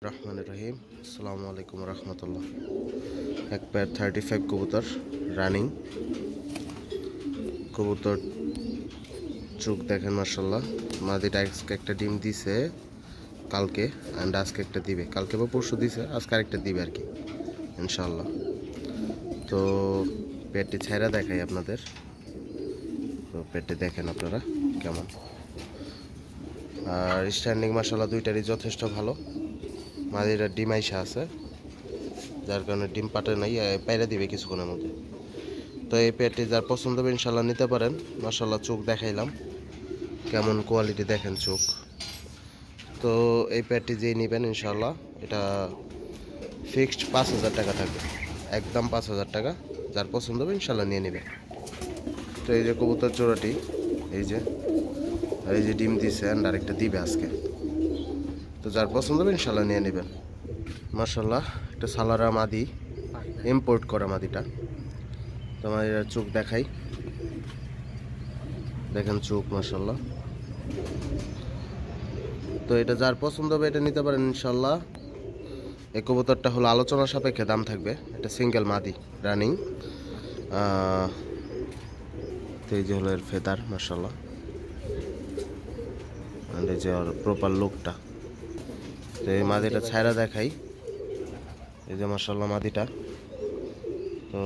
রহমান রহিম আসসালামু আলাইকুম রহমতুল্লাহ। এক পেয়ার 35 কবুতর রানিং কবুতর। চোখ দেখেন মার্শাল্লাহ। মাদিটা আজকে একটা ডিম দিছে কালকে, অ্যান্ড আজকে একটা দিবে, কালকে বা পরশু দিছে, আজকে আরেকটা দিবে আর কি ইনশাল্লাহ। তো পেটটি ছাইরা দেখাই আপনাদের। তো পেটটি দেখেন আপনারা কেমন। আর স্ট্যান্ডিং মার্শাল্লাহ দুইটারই যথেষ্ট ভালো। মাদিটার ডিম আইসা আছে, যার কারণে ডিম পাটে নাই, পায়রা দিবে কিছুক্ষণের মধ্যে। তো এই পেয়ারটি যার পছন্দ হবে ইনশাল্লাহ নিতে পারেন। মাশাল্লাহ চোখ দেখাইলাম, কেমন কোয়ালিটি দেখেন চোখ। তো এই পেয়ারটি যেই নেবেন ইনশাল্লাহ এটা ফিক্সড 5,000 টাকা থাকবে, একদম 5,000 টাকা। যার পছন্দ হবে ইনশাল্লাহ নিয়ে নেবেন। তো এই যে কবুতর জোড়াটি, এই যে আর এই যে ডিম দিছে, অ্যান্ড আরেকটা দিবে আজকে। তো যার পছন্দ হবে ইনশাল্লাহ নিয়ে নেবেন। মাশাল্লাহ একটা সালারা মাদি, ইম্পোর্ট করা মাদিটা। তোমার চোখ দেখাই, দেখেন চোখ মাশাল্লাহ। তো এটা যার পছন্দ হবে এটা নিতে পারেন ইনশাল্লাহ। এই কবুতরটা হলো আলোচনা সাপেক্ষে দাম থাকবে, এটা সিঙ্গেল মাদি রানিং। তো এই যে হলো এর ফেদার মাশাল্লাহ, এই যে ওর প্রপার লুকটা। তো এই মাদিটা ছায়রা দেখাই, এই যে মাশাল্লাহ মাদিটা। তো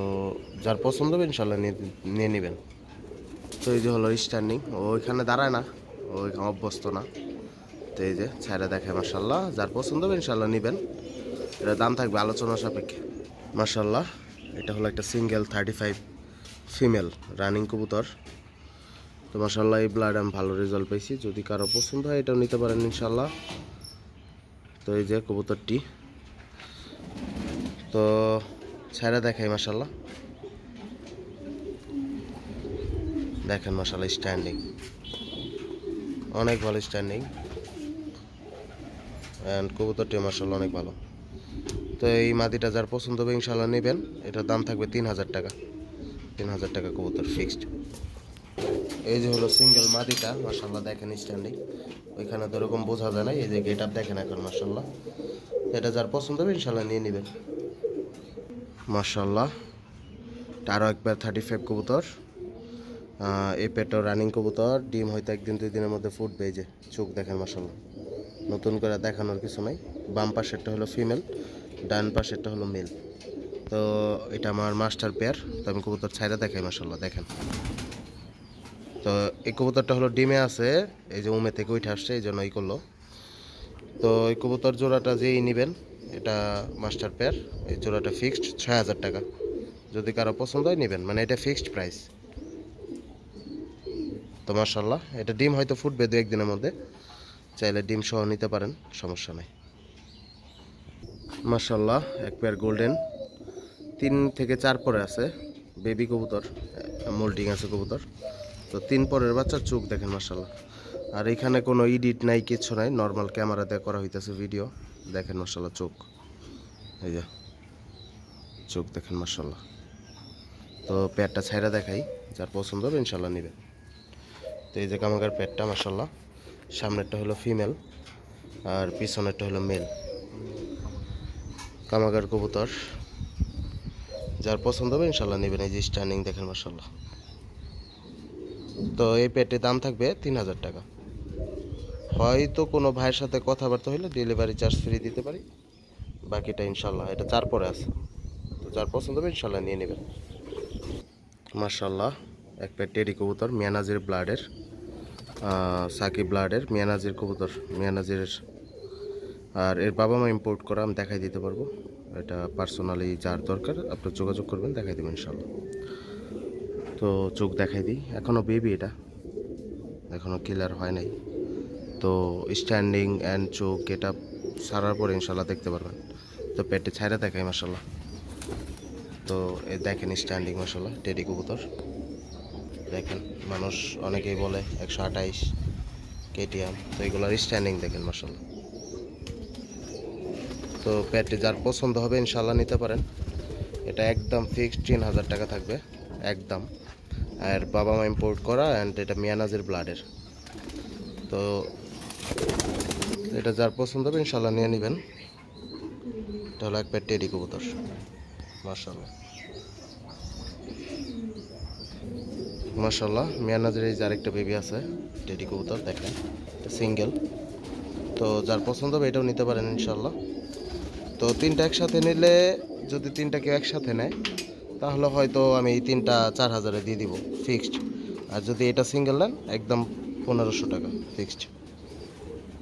যার পছন্দ হবে ইনশাল্লাহ নিয়ে নেবেন। তো এই যে হলো স্ট্যান্ডিং, ওইখানে দাঁড়ায় না, ওইখানে অভ্যস্ত না। তো এই যে ছায়রা দেখায় মাশাল্লাহ, যার পছন্দ হবে ইনশাল্লাহ নেবেন। এটা দাম থাকবে আলোচনা সাপেক্ষে মাশাল্লাহ। এটা হলো একটা সিঙ্গেল 35 ফিমেল রানিং কবুতর। তো মাশাল্লাহ এই ব্লাড আমি ভালো রেজাল্ট পাইছি, যদি কারো পছন্দ হয় এটাও নিতে পারেন ইনশাল্লাহ। তো এই যে কবুতরটি, তো ছায়রা দেখাই মাশাল্লাহ, দেখেন মাশাল্লাহ স্ট্যান্ডিং অনেক ভালো স্ট্যান্ডিং, অ্যান্ড কবুতরটি মাশাল্লাহ অনেক ভালো। তো এই মাদিটা যার পছন্দ হবে ইনশাল্লাহ নেবেন। এটার দাম থাকবে 3,000 টাকা, 3,000 টাকা কবুতর ফিক্সড। এই যে হলো সিঙ্গেল মাদিটা মাশাল্লাহ, দেখেন স্ট্যান্ডিং, ওইখানে তো এরকম বোঝা যায় না। এই যে গেট আপ দেখেন এখন মাশাল্লাহ। এটা যার পছন্দ হবে ইনশাল্লাহ নিয়ে নেবেন মাশাল্লাহ। আরও একবার 35 কবুতর, এই পেটও রানিং কবুতর। ডিম হয়তো 1-2 দিনের মধ্যে ফুটবে। এই যে চোখ দেখেন মাশাল্লাহ, নতুন করে দেখানোর কিছু নাই। বাম পাশেরটা হলো ফিমেল, ডান পাশেরটা হলো মেল। তো এটা আমার মাস্টার পেয়ার। তো আমি কবুতর ছাইরা দেখাই মাশাল্লাহ, দেখেন। তো এই কবুতরটা হলো ডিমে আছে, এই যে উমে থেকে উঠে আসছে, এই জন্য এই করলো। তো এই কবুতর জোড়াটা যেই নেবেন, এটা মাস্টার পেয়ার, এই জোড়াটা ফিক্সড 6,000 টাকা। যদি কারো পছন্দ হয় নেবেন, মানে এটা ফিক্সড প্রাইস। তো মাশাল্লাহ এটা ডিম হয়তো ফুটবে 2-1 দিনের মধ্যে, চাইলে ডিম সহ নিতে পারেন, সমস্যা নেই মাশাল্লাহ। এক পেয়ার গোল্ডেন, 3 থেকে 4 পরে আছে, বেবি কবুতর, মোল্ডিং আছে কবুতর। তো 3 পরের বাচ্চার চোখ দেখেন মাশাল্লাহ। আর এখানে কোনো এডিট নাই, কিছু নাই, নর্মাল ক্যামেরা দিয়ে করা হইতেছে ভিডিও। দেখেন মাশাল্লাহ চোখ, এই যে চোখ দেখেন মাশাল্লাহ। তো পেটটা ছাইরা দেখাই, যার পছন্দ হবে ইনশাল্লাহ নেবে। তো এই যে কামাগার পেটটা মাশাল্লাহ, সামনেরটা হলো ফিমেল আর পিছনেরটা হলো মেল কামাগার কবুতর। যার পছন্দ হবে ইনশাল্লাহ নেবেন। এই যে স্ট্যান্ডিং দেখেন মাশাল্লাহ। তো এই পেটের দাম থাকবে 3,000 টাকা। হয়তো কোনো ভাইয়ের সাথে কথাবার্তা হইলে ডেলিভারি চার্জ ফ্রি দিতে পারি, বাকিটা ইনশাল্লাহ। এটা 4 পরে আছে, তো যার পছন্দ হবে ইনশাল্লাহ নিয়ে নেবেন মাশাল্লাহ। এক পেট টেডি কবুতর, মিয়ানাজির ব্লাডের, সাকিব ব্লাডের মিয়ানাজির কবুতর, মিয়ানাজিরের। আর এর বাবা মা ইম্পোর্ট করা, আমি দেখাই দিতে পারবো। এটা পার্সোনালি যার দরকার আপনার যোগাযোগ করবেন, দেখাই দেবেন ইনশাল্লাহ। তো চোখ দেখাই দিই, এখনও বেবি, এটা এখনও ক্লিয়ার হয় নাই। তো স্ট্যান্ডিং অ্যান্ড চোখ এটা সারার পরে ইনশাল্লাহ দেখতে পারবেন। তো পেটে ছাইরা দেখাই মাশাল্লাহ। তো এ দেখেন স্ট্যান্ডিং মাশাল্লাহ, টেডি কবুতর দেখেন। মানুষ অনেকেই বলে 128 কেটিএম, তো এগুলোর স্ট্যান্ডিং দেখেন মাশাল্লাহ। তো পেটে যার পছন্দ হবে ইনশাল্লাহ নিতে পারেন। এটা একদম ফিক্সড 3,000 টাকা থাকবে একদম। আর বাবা মা ইম্পোর্ট করা, অ্যান্ড এটা মিয়ানাজের ব্লাডের। তো এটা যার পছন্দ হবে ইনশাল্লাহ নিয়ে নেবেন। এটা হলো এক পেয়ার টেডি কবুতর। মাশাআল্লাহ মাশাআল্লাহ। মিয়ানাজের এই যে আরেকটা বেবি আছে টেডি কবুতর, দেখেন এটা সিঙ্গেল। তো যার পছন্দ হবে এটাও নিতে পারেন ইনশাল্লাহ। তো তিনটা একসাথে নিলে, যদি তিনটা কেউ একসাথে নেয় তাহলে হয়তো আমি এই তিনটা 4000-এ দিয়ে দিব ফিক্সড। আর যদি এটা সিঙ্গেল নেন একদম 1500 টাকা ফিক্সড।